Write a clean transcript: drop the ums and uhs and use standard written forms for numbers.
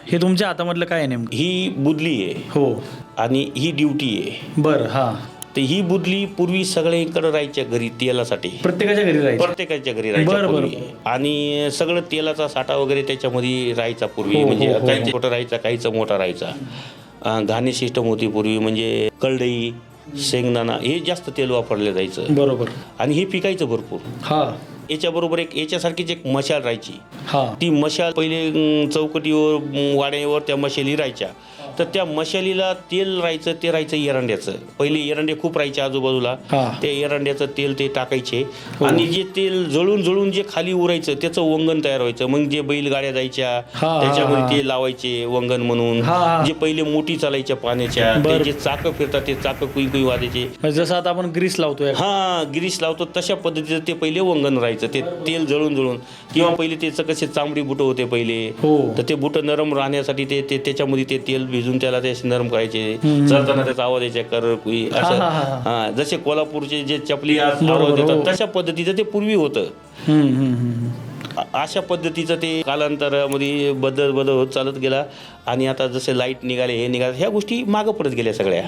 हे तुमच्या हातामधलं काय आहे नेमकं? ही बुदली आहे हो. आणि ही ड्युटी आहे. बरं. हां. तर ही बुदली पूर्वी सगळ्याकडे राहायच्या घरी तेलासाठी, प्रत्येकाच्या घरी राहायचं. प्रत्येकाच्या घरी राहायच्या बरं, पूर्वी. बरं. आणि सगळं तेलाचा साठा वगैरे त्याच्यामध्ये राहायचा पूर्वी. हो, म्हणजे हो, हो. काहींचा छोटा राहायचा, काहीचा मोठा राहायचा. घाणी सिस्टम होती पूर्वी, म्हणजे कढई, शेंगदाणा हे जास्त तेल वापरलं जायचं बरोबर. आणि हे पिकायचं भरपूर. हां. याच्याबरोबर याच्यासारखीच एक मशाल राहायची. हां. ती मशाल पहिले चौकटीवर वाड्यावर त्या मशाली राहायच्या. तर त्या मशालीला तेल राहायचं, ते राहायचं एरंड्याचं. पहिले एरंडे खूप राहायचे आजूबाजूला. हां. ते एरंड्याचं तेल ते टाकायचे आणि जे तेल जळून जळून जे खाली उरायचं त्याचं वंगण तयार व्हायचं. मग जे बैलगाड्या जायच्या हां, त्याच्यामध्ये हां. ते लावायचे वंगण म्हणून. हां. जे पहिले मोठी चालायच्या पाण्याच्या, ते बरं. जे चाकं फिरतात ते चाकं कुई कुई वाजायचे. म्हणजे जसं आता आपण ग्रीस लावतोय. हा गिरीश लावतो तशा पद्धतीचं ते पहिले वंगण राहायचं. ते तेल जळून जळून. किंवा पहिले त्याचं कसे चांबडी बुटं होते पहिले. हो. तर ते बुटं नरम राहण्यासाठी ते त्याच्यामध्ये ते तेल भिजून त्याला ते असे नरम करायचे. चलताना त्याचा आवाज यायचा कर कुई असं. हा, हा, हा. हा, जसे कोल्हापूरचे जे चपली आवाज बरोबर, देतात हो. तशा पद्धतीचं ते पूर्वी होतं. अशा पद्धतीचं ते कालांतरामध्ये बदल होत चालत गेला. आणि आता जसे लाईट निघाले, हे निघाले, ह्या गोष्टी मागं पडत गेल्या सगळ्या.